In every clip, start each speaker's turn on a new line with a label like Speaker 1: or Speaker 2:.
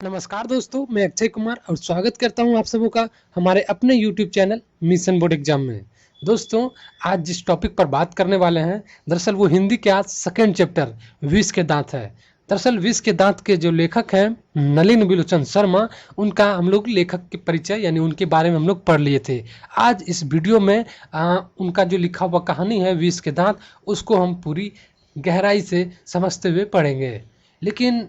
Speaker 1: नमस्कार दोस्तों, मैं अक्षय कुमार और स्वागत करता हूं आप सबों का हमारे अपने YouTube channel mission board exam में। दोस्तों, आज जिस टॉपिक पर बात करने वाले हैं, दरअसल वो हिंदी के आज सेकंड चैप्टर विष के दांत है। दरअसल विष के दांत के जो लेखक हैं नलिन विलोचन शर्मा, उनका हम लोग लेखक के परिचय यानी उनके बारे में हम लोग पढ़ लिए थे। आज इस वीडियो में उनका जो लिखा हुआ कहानी है विष के दांत, उसको हम पूरी गहराई से समझते हुए पढ़ेंगे। लेकिन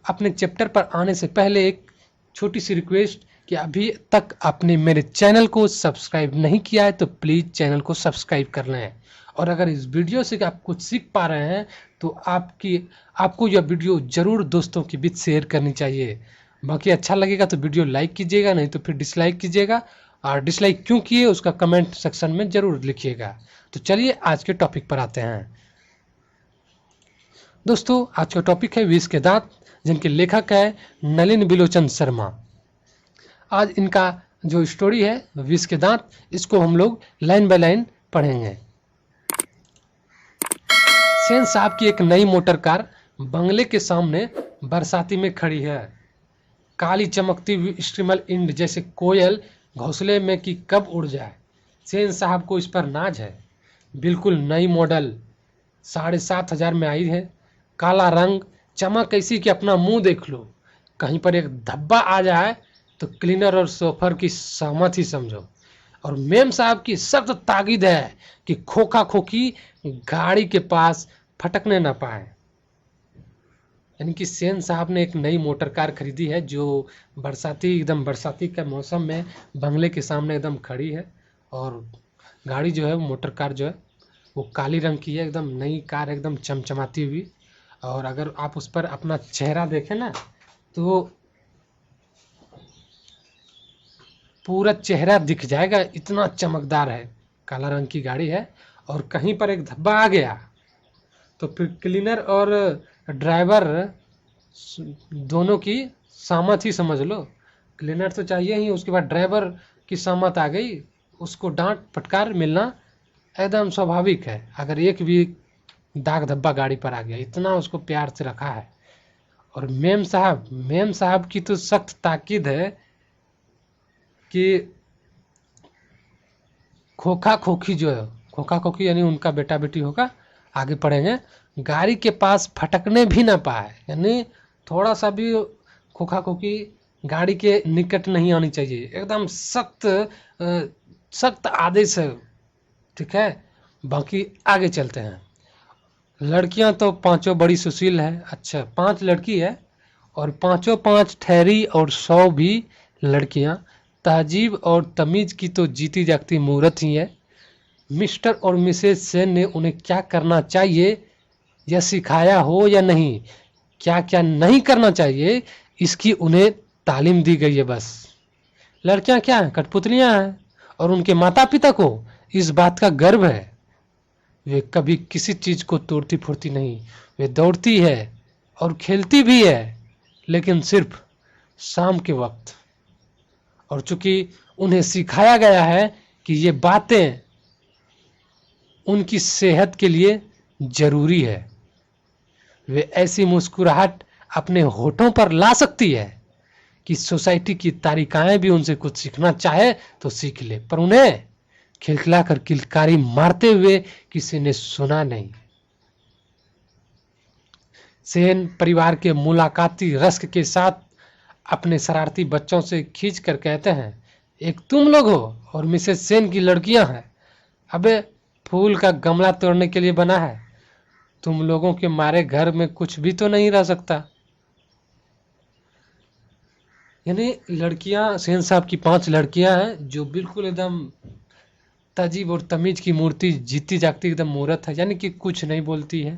Speaker 1: अपने चैप्टर पर आने से पहले एक छोटी सी रिक्वेस्ट कि अभी तक आपने मेरे चैनल को सब्सक्राइब नहीं किया है तो प्लीज़ चैनल को सब्सक्राइब कर लें। और अगर इस वीडियो से आप कुछ सीख पा रहे हैं तो आपको यह वीडियो ज़रूर दोस्तों के बीच शेयर करनी चाहिए। बाकी अच्छा लगेगा तो वीडियो लाइक कीजिएगा, नहीं तो फिर डिसलाइक कीजिएगा। और डिसलाइक क्यों किए उसका कमेंट सेक्शन में ज़रूर लिखिएगा। तो चलिए आज के टॉपिक पर आते हैं। दोस्तों, आज का टॉपिक है विष के दांत, जिनके लेखक है नलिन विलोचन शर्मा। आज इनका जो स्टोरी है विष के दांत, इसको हम लोग लाइन बाय लाइन पढ़ेंगे। सेन साहब की एक नई मोटर कार बंगले के सामने बरसाती में खड़ी है। काली चमकती हुई स्ट्रीमल इंड जैसे कोयल घोंसले में कि कब उड़ जाए। सेन साहब को इस पर नाज है। बिल्कुल नई मॉडल 7,500 में आई है। काला रंग, चमक ऐसी कि अपना मुंह देख लो। कहीं पर एक धब्बा आ जाए तो क्लीनर और सोफर की सहमत ही समझो। और मेम साहब की सख्त ताकीद है कि खोखा खोखी गाड़ी के पास फटकने ना पाए। यानी कि सेन साहब ने एक नई मोटर कार खरीदी है जो एकदम बरसाती के मौसम में बंगले के सामने एकदम खड़ी है। और गाड़ी जो है मोटर कार जो है वो काली रंग की है, एकदम नई कार, एकदम चमचमाती हुई। और अगर आप उस पर अपना चेहरा देखें ना तो पूरा चेहरा दिख जाएगा, इतना चमकदार है। काला रंग की गाड़ी है और कहीं पर एक धब्बा आ गया तो फिर क्लीनर और ड्राइवर दोनों की सहमत ही समझ लो। क्लीनर तो चाहिए ही, उसके बाद ड्राइवर की सहमत आ गई, उसको डांट फटकार मिलना एकदम स्वाभाविक है। अगर एक भी दाग धब्बा गाड़ी पर आ गया, इतना उसको प्यार से रखा है। और मेम साहब की तो सख्त ताकीद है कि खोखा खोखी जो है, खोखा खोखी यानी उनका बेटा बेटी होगा, आगे पढ़ेंगे, गाड़ी के पास फटकने भी ना पाए। यानी थोड़ा सा भी खोखा खोखी गाड़ी के निकट नहीं आनी चाहिए। एकदम सख्त आदेश है। ठीक है, बाकी आगे चलते हैं। लड़कियां तो पांचों बड़ी सुशील है। अच्छा, 5 लड़की है और पांचों 5 ठहरी और 100 भी लड़कियां। तहजीब और तमीज की तो जीती जागती मूर्त ही है। मिस्टर और मिसेज सेन ने उन्हें क्या करना चाहिए यह सिखाया हो या नहीं, क्या क्या नहीं करना चाहिए इसकी उन्हें तालीम दी गई है। बस लड़कियां क्या हैं, कठपुतलियां हैं और उनके माता पिता को इस बात का गर्व है। वे कभी किसी चीज को तोड़ती फोड़ती नहीं। वे दौड़ती है और खेलती भी है, लेकिन सिर्फ शाम के वक्त। और चूंकि उन्हें सिखाया गया है कि ये बातें उनकी सेहत के लिए जरूरी है, वे ऐसी मुस्कुराहट अपने होठों पर ला सकती है कि सोसाइटी की तारिकाएं भी उनसे कुछ सीखना चाहे तो सीख ले, पर उन्हें खिलखिलाकर किलकारी मारते हुए किसी ने सुना नहीं। सेन परिवार के मुलाकाती रस्क के साथ अपने शरारती बच्चों से खींच कर कहते हैं, एक तुम लोग हो और मिसेस सेन की लड़कियां हैं। अबे फूल का गमला तोड़ने के लिए बना है, तुम लोगों के मारे घर में कुछ भी तो नहीं रह सकता। यानी लड़कियां, सेन साहब की 5 लड़कियां हैं जो बिल्कुल एकदम तहजीब और तमीज की मूर्ति, जीती जागती एकदम मूर्त है। यानी कि कुछ नहीं बोलती है,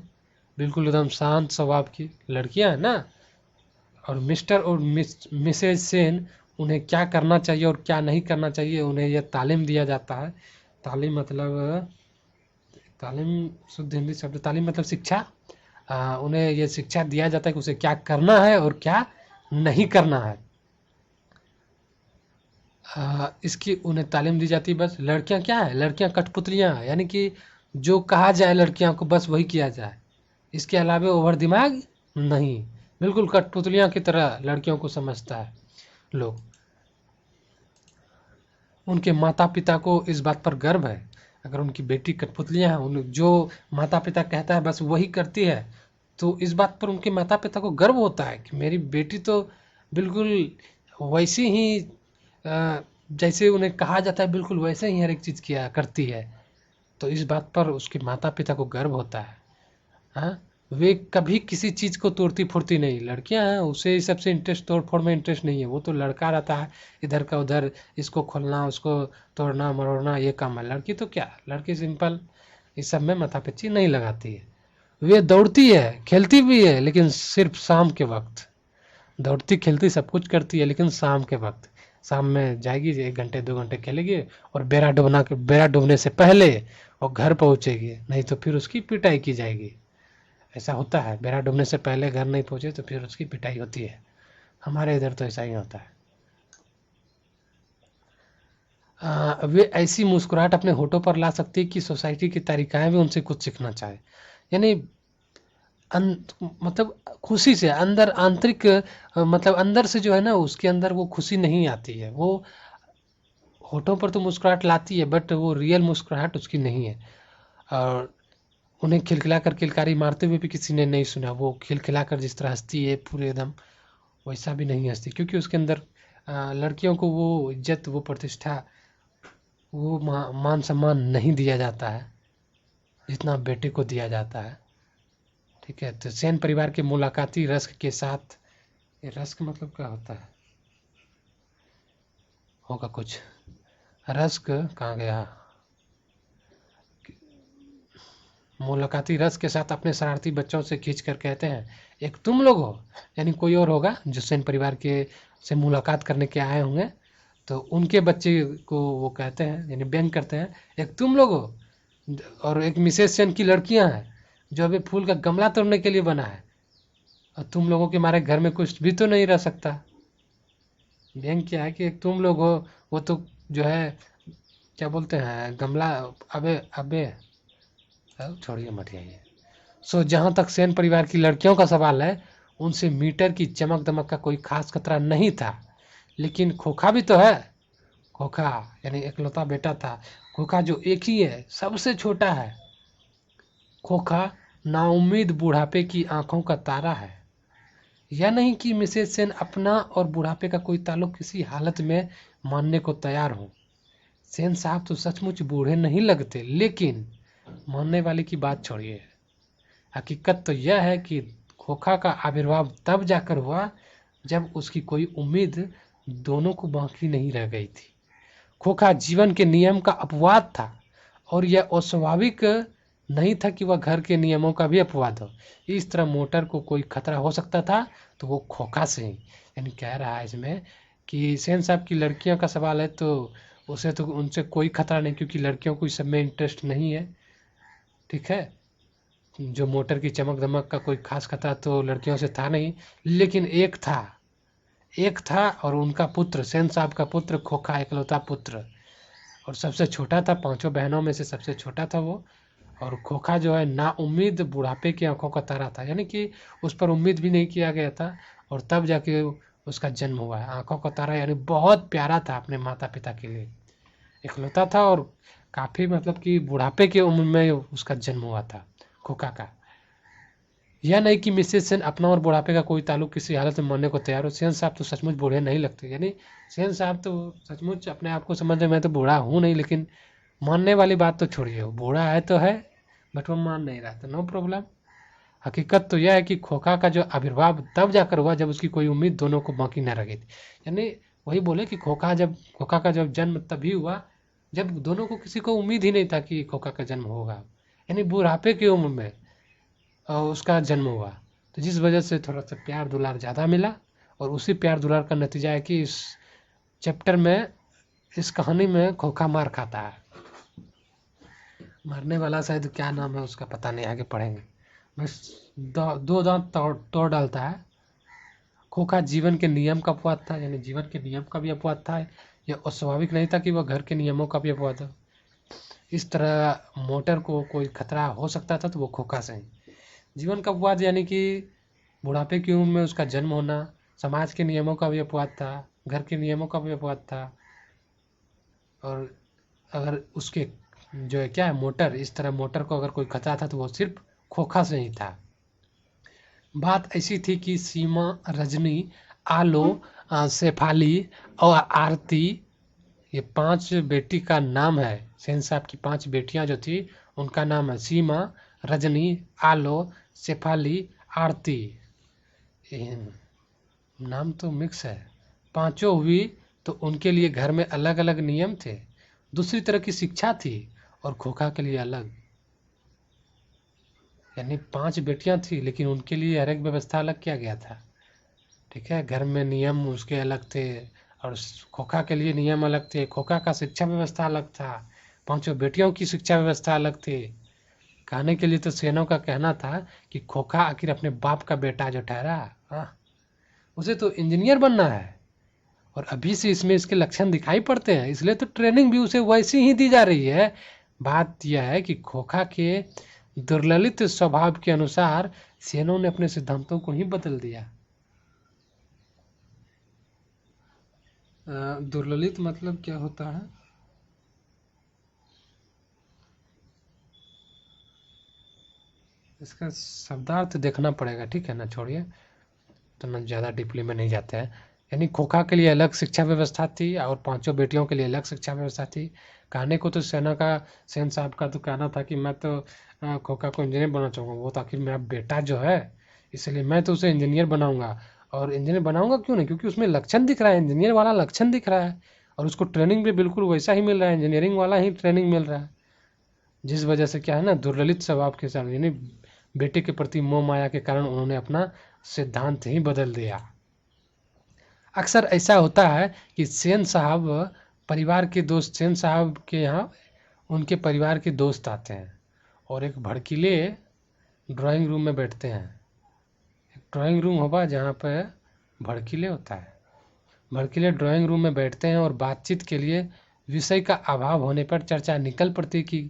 Speaker 1: बिल्कुल एकदम शांत स्वभाव की लड़कियां हैं ना। और मिस्टर और मिसेज सेन उन्हें क्या करना चाहिए और क्या नहीं करना चाहिए उन्हें यह तालीम दिया जाता है। तालीम मतलब, तालीम शुद्ध हिंदी शब्द तालीम मतलब शिक्षा। उन्हें यह शिक्षा दिया जाता है कि उसे क्या करना है और क्या नहीं करना है। इसकी उन्हें तालीम दी जाती है। बस लड़कियां क्या है, लड़कियां कठपुतलियां हैं। यानी कि जो कहा जाए लड़कियां को बस वही किया जाए, इसके अलावा ओवर दिमाग नहीं। बिल्कुल कठपुतलियाँ की तरह लड़कियों को समझता है लोग। उनके माता पिता को इस बात पर गर्व है, अगर उनकी बेटी कठपुतलियाँ हैं, उन जो माता पिता कहता है बस वही करती है, तो इस बात पर उनके माता पिता को गर्व होता है कि मेरी बेटी तो बिल्कुल वैसी ही जैसे उन्हें कहा जाता है बिल्कुल वैसे ही हर एक चीज़ किया करती है। तो इस बात पर उसके माता पिता को गर्व होता है। हाँ, वे कभी किसी चीज़ को तोड़ती फोड़ती नहीं। लड़कियां हैं उसे इस सबसे इंटरेस्ट, तोड़ फोड़ में इंटरेस्ट नहीं है। वो तो लड़का रहता है इधर का उधर, इसको खोलना उसको तोड़ना मरोड़ना ये काम है। लड़की तो क्या, लड़की सिंपल इस सब में माथापच्ची नहीं लगाती है। वे दौड़ती है खेलती भी है लेकिन सिर्फ शाम के वक्त। दौड़ती खेलती सब कुछ करती है लेकिन शाम के वक्त। शाम में जाएगी 1 घंटे 2 घंटे खेलेगी और बेड़ा डूबने से पहले वो घर पहुंचेगी, नहीं तो फिर उसकी पिटाई की जाएगी। ऐसा होता है, बेड़ा डूबने से पहले घर नहीं पहुंचे तो फिर उसकी पिटाई होती है। हमारे इधर तो ऐसा ही होता है। वे ऐसी मुस्कुराहट अपने होठों पर ला सकती है कि सोसाइटी की तारिकाएं भी उनसे कुछ सीखना चाहे। यानी मतलब खुशी से अंदर आंतरिक मतलब अंदर से जो है ना उसके अंदर वो खुशी नहीं आती है। वो होठों पर तो मुस्कुराहट लाती है बट वो रियल मुस्कुराहट उसकी नहीं है। और उन्हें खिलखिलाकर किलकारी मारते हुए भी किसी ने नहीं सुना। वो खिलखिलाकर जिस तरह हंसती है पूरे एकदम, वैसा भी नहीं हंसती, क्योंकि उसके अंदर लड़कियों को वो इज्जत वो प्रतिष्ठा वो मान सम्मान नहीं दिया जाता है जितना बेटे को दिया जाता है। ठीक है, तो सेन परिवार के मुलाकाती रस्क के साथ, ये रस्क मतलब क्या होता है, होगा कुछ, रस्क कहाँ गया, मुलाकाती रस के साथ अपने शरारती बच्चों से खींच कर कहते हैं, एक तुम लोग हो, यानी कोई और होगा जो सेन परिवार के से मुलाकात करने के आए होंगे, तो उनके बच्चे को वो कहते हैं यानी व्यंग करते हैं, एक तुम लोग हो और एक मिसेस सेन की लड़कियां हैं जो अभी फूल का गमला तोड़ने के लिए बना है, और तुम लोगों के मारे घर में कुछ भी तो नहीं रह सकता। व्यंग क्या है कि एक तुम लोग हो, वो तो जो है क्या बोलते हैं गमला, अबे अबे छोड़िए मत आइए। सो जहाँ तक सेन परिवार की लड़कियों का सवाल है, उनसे मीटर की चमक दमक का कोई खास खतरा नहीं था। लेकिन खोखा भी तो है। खोखा यानी इकलौता बेटा था। खोखा जो एक ही है, सबसे छोटा है। खोखा नाउम्मीद बुढ़ापे की आंखों का तारा है। यह नहीं कि मिसेस सेन अपना और बुढ़ापे का कोई ताल्लुक किसी हालत में मानने को तैयार हो। सेन साहब तो सचमुच बूढ़े नहीं लगते, लेकिन मानने वाले की बात छोड़िए, हकीकत तो यह है कि खोखा का आविर्भाव तब जाकर हुआ जब उसकी कोई उम्मीद दोनों को बाकी नहीं रह गई थी। खोखा जीवन के नियम का अपवाद था, और यह अस्वाभाविक नहीं था कि वह घर के नियमों का भी अपवाद हो। इस तरह मोटर को कोई खतरा हो सकता था तो वो खोखा से ही। यानी कह रहा है इसमें कि सेन साहब की लड़कियों का सवाल है तो उसे तो उनसे कोई खतरा नहीं, क्योंकि लड़कियों को इस सब में इंटरेस्ट नहीं है। ठीक है, जो मोटर की चमक दमक का कोई खास खतरा तो लड़कियों से था नहीं, लेकिन एक था और उनका पुत्र, सेन साहब का पुत्र खोखा इकलौता पुत्र, और सबसे छोटा था, 5 बहनों में से सबसे छोटा था वो। और खोखा जो है ना उम्मीद बुढ़ापे की आंखों का तारा था, यानी कि उस पर उम्मीद भी नहीं किया गया था, और तब जाके उसका जन्म हुआ है। आंखों का तारा यानी बहुत प्यारा था अपने माता पिता के लिए, इकलौता था और काफ़ी मतलब कि बुढ़ापे की उम्र में उसका जन्म हुआ था खोखा का। यह नहीं कि मिसेस सेन अपना और बुढ़ापे का कोई ताल्लुक किसी हालत में मानने को तैयार हो। सेन साहब तो सचमुच बूढ़े नहीं लगते, यानी सेन साहब तो सचमुच अपने आप को समझते मैं तो बूढ़ा हूँ नहीं, लेकिन मानने वाली बात तो छोड़िए, वो बूढ़ा है तो है बट वो मान नहीं रहा, तो नो प्रॉब्लम। हकीकत तो यह है कि खोखा का जो आविर्भाव तब जाकर हुआ जब उसकी कोई उम्मीद दोनों को बाकी न रह गई थी। यानी वही बोले कि खोखा का जब जन्म तभी हुआ जब दोनों को किसी को उम्मीद ही नहीं था कि खोखा का जन्म होगा, यानी बुढ़ापे की उम्र में उसका जन्म हुआ। तो जिस वजह से थोड़ा सा प्यार दुलार ज़्यादा मिला, और उसी प्यार दुलार का नतीजा है कि इस चैप्टर में, इस कहानी में खोखा मार खाता है। मरने वाला शायद क्या नाम है उसका पता नहीं, आगे पढ़ेंगे। बस दो दांत तोड़ डालता है। खोखा जीवन के नियम का अपवाद था, यानी जीवन के नियम का भी अपवाद था। यह अस्वाभाविक नहीं था कि वह घर के नियमों का भी अपवाद था। इस तरह मोटर को कोई खतरा हो सकता था तो वो खोखा से ही। जीवन का अपवाद यानी कि बुढ़ापे की उम्र में उसका जन्म होना समाज के नियमों का भी अपवाद था, घर के नियमों का भी अपवाद था। और अगर उसके जो है क्या है मोटर, इस तरह मोटर को अगर कोई खतरा था तो वो सिर्फ खोखा से ही था। बात ऐसी थी कि सीमा, रजनी, आलो, शेफाली और आरती, ये 5 बेटी का नाम है। सेन साहब की 5 बेटियां जो थी उनका नाम है सीमा, रजनी, आलो, शेफाली, आरती। नाम तो मिक्स है। पांचों हुई तो उनके लिए घर में अलग अलग नियम थे, दूसरी तरह की शिक्षा थी और खोखा के लिए अलग। यानी 5 बेटियां थी लेकिन उनके लिए हर एक व्यवस्था अलग किया गया था। ठीक है, घर में नियम उसके अलग थे और खोखा के लिए नियम अलग थे। खोखा का शिक्षा व्यवस्था अलग था, पांचों बेटियों की शिक्षा व्यवस्था अलग थी। कहने के लिए तो सेनों का कहना था कि खोखा आखिर अपने बाप का बेटा जो ठहरा, हाँ, उसे तो इंजीनियर बनना है और अभी से इसमें इसके लक्षण दिखाई पड़ते हैं, इसलिए तो ट्रेनिंग भी उसे वैसी ही दी जा रही है। बात यह है कि खोखा के दुर्ललित स्वभाव के अनुसार सेनों ने अपने सिद्धांतों को ही बदल दिया। दुर्ललित मतलब क्या होता है? इसका शब्दार्थ देखना पड़ेगा, ठीक है ना, छोड़िए, तो ना ज़्यादा डीपली में नहीं जाते हैं। यानी खोखा के लिए अलग शिक्षा व्यवस्था थी और पांचों बेटियों के लिए अलग शिक्षा व्यवस्था थी। कहने को तो सेन साहब का तो कहना था कि मैं तो खोखा को इंजीनियर बनाना चाहूँगा, वो तो आखिर मेरा बेटा जो है इसलिए मैं तो उसे इंजीनियर बनाऊंगा। और इंजीनियर बनाऊंगा क्यों नहीं, क्योंकि उसमें लक्षण दिख रहा है, इंजीनियर वाला लक्षण दिख रहा है और उसको ट्रेनिंग भी बिल्कुल वैसा ही मिल रहा है, इंजीनियरिंग वाला ही ट्रेनिंग मिल रहा है। जिस वजह से क्या है ना, दुर्ललित स्वभाव के साथ यानी बेटे के प्रति मोह माया के कारण उन्होंने अपना सिद्धांत ही बदल दिया। अक्सर ऐसा होता है कि सेन साहब परिवार के दोस्त, सेन साहब के यहाँ उनके परिवार के दोस्त आते हैं और एक भड़कीले ड्राइंग रूम में बैठते हैं। एक ड्राइंग रूम होगा जहाँ पे भड़कीले होता है, भड़कीले ड्राइंग रूम में बैठते हैं और बातचीत के लिए विषय का अभाव होने पर चर्चा निकल पड़ती कि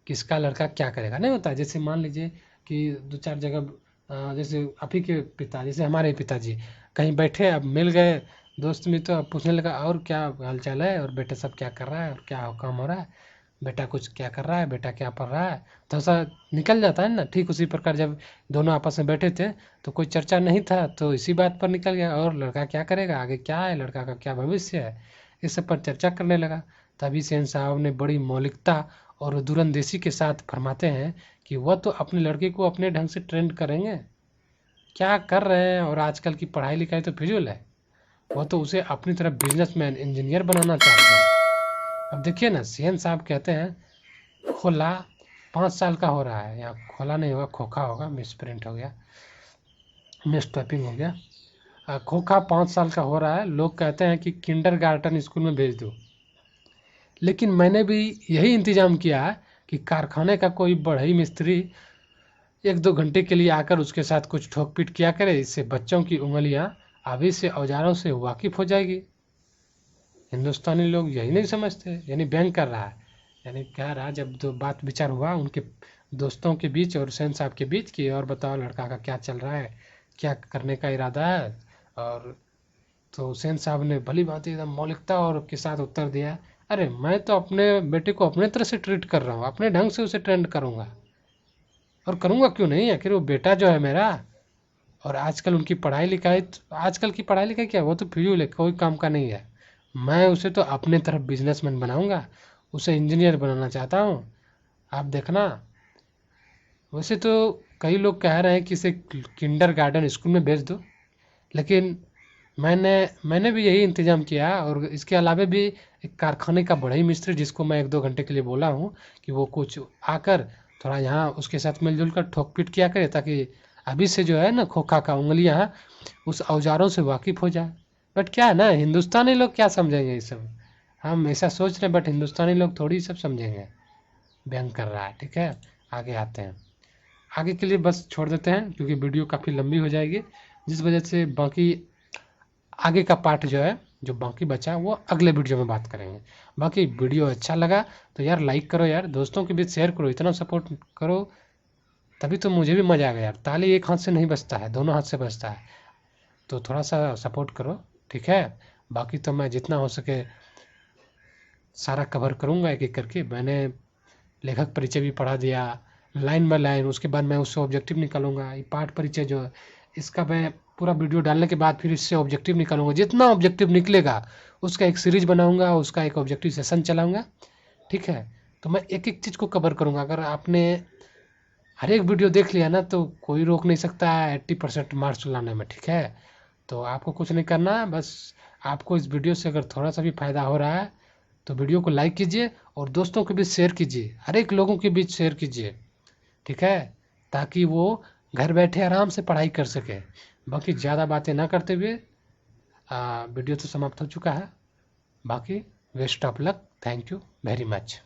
Speaker 1: किसका लड़का क्या करेगा। नहीं होता, जैसे मान लीजिए कि 2-4 जगह जैसे आप ही के पिता, जैसे हमारे पिताजी कहीं बैठे, अब मिल गए दोस्त मित्र, अब पूछने लगा और क्या हाल चाल है और बेटा सब क्या कर रहा है और क्या काम हो रहा है, बेटा कुछ क्या कर रहा है, बेटा क्या पढ़ रहा है, तो ऐसा निकल जाता है ना। ठीक उसी प्रकार जब दोनों आपस में बैठे थे तो कोई चर्चा नहीं था तो इसी बात पर निकल गया, और लड़का क्या करेगा, आगे क्या है, लड़का का क्या भविष्य है, इस सब पर चर्चा करने लगा। तभी सेन साहब ने बड़ी मौलिकता और दूरंदेशी के साथ फरमाते हैं कि वह तो अपने लड़के को अपने ढंग से ट्रेंड करेंगे, क्या कर रहे हैं, और आजकल की पढ़ाई लिखाई तो फिजूल है, वह तो उसे अपनी तरफ बिजनेसमैन इंजीनियर बनाना चाहते हैं। अब देखिए ना, सेन साहब कहते हैं खोला 5 साल का हो रहा है, यहाँ खोला नहीं होगा, खोखा होगा, मिस प्रिंट हो गया, मिस टाइपिंग हो गया। खोखा 5 साल का हो रहा है, लोग कहते हैं कि किंडरगार्टन स्कूल में भेज दो, लेकिन मैंने भी यही इंतजाम किया है कि कारखाने का कोई बढ़ई मिस्त्री 1-2 घंटे के लिए आकर उसके साथ कुछ ठोक पीट किया करे, इससे बच्चों की उंगलियां अभी से औजारों से वाकिफ हो जाएगी। हिंदुस्तानी लोग यही नहीं समझते, यानी व्यंग कर रहा है, यानी कह रहा है जब दो बात विचार हुआ उनके दोस्तों के बीच और सेन साहब के बीच कि और बताओ लड़का का क्या चल रहा है, क्या करने का इरादा है। और तो सेन साहब ने भली भांति एकदम मौलिकता और के साथ उत्तर दिया, अरे मैं तो अपने बेटे को अपने तरह से ट्रीट कर रहा हूँ, अपने ढंग से उसे ट्रेंड करूँगा और करूँगा क्यों नहीं, आखिर वो बेटा जो है मेरा। और आजकल उनकी पढ़ाई लिखाई, आजकल की पढ़ाई लिखाई क्या, वो तो फिजूल है, कोई काम का नहीं है। मैं उसे तो अपने तरफ बिजनेसमैन बनाऊंगा, उसे इंजीनियर बनाना चाहता हूँ, आप देखना। वैसे तो कई लोग कह रहे हैं कि इसे किंडरगार्टन स्कूल में भेज दो, लेकिन मैंने मैंने भी यही इंतजाम किया और इसके अलावा भी एक कारखाने का बढ़ई मिस्त्री जिसको मैं 1-2 घंटे के लिए बोला हूँ कि वो कुछ आकर थोड़ा यहाँ उसके साथ मिलजुल कर ठोक पीट किया करे, ताकि अभी से जो है ना खोखा का उंगलियाँ उस औजारों से वाकिफ हो जाए। बट क्या है ना, हिंदुस्तानी लोग क्या समझेंगे ये सब, हम ऐसा सोच रहे हैं बट हिंदुस्तानी लोग थोड़ी सब समझेंगे। व्यंग कर रहा है, ठीक है, आगे आते हैं। आगे के लिए बस छोड़ देते हैं क्योंकि वीडियो काफ़ी लंबी हो जाएगी, जिस वजह से बाकी आगे का पार्ट जो है, जो बाकी बचा है वो अगले वीडियो में बात करेंगे। बाकी वीडियो अच्छा लगा तो यार लाइक करो यार, दोस्तों के बीच शेयर करो, इतना सपोर्ट करो तभी तो मुझे भी मज़ा आ गया यार। ताली एक हाथ से नहीं बजता है, दोनों हाथ से बजता है। तो थोड़ा सा सपोर्ट करो, ठीक है। बाकी तो मैं जितना हो सके सारा कवर करूँगा एक एक करके। मैंने लेखक परिचय भी पढ़ा दिया लाइन बाय लाइन, उसके बाद मैं उससे ऑब्जेक्टिव निकालूंगा। ये पाठ परिचय जो है इसका मैं पूरा वीडियो डालने के बाद फिर इससे ऑब्जेक्टिव निकालूंगा। जितना ऑब्जेक्टिव निकलेगा उसका एक सीरीज बनाऊंगा, उसका एक ऑब्जेक्टिव सेशन चलाऊंगा, ठीक है। तो मैं एक एक चीज़ को कवर करूंगा। अगर आपने हर एक वीडियो देख लिया ना तो कोई रोक नहीं सकता है 80% मार्क्स लाने में, ठीक है। तो आपको कुछ नहीं करना है, बस आपको इस वीडियो से अगर थोड़ा सा भी फायदा हो रहा है तो वीडियो को लाइक कीजिए और दोस्तों के बीच शेयर कीजिए, हर एक लोगों के बीच शेयर कीजिए, ठीक है। ताकि वो घर बैठे आराम से पढ़ाई कर सके। बाकी ज़्यादा बातें ना करते हुए वीडियो तो समाप्त हो चुका है। बाकी best of luck, thank you very much.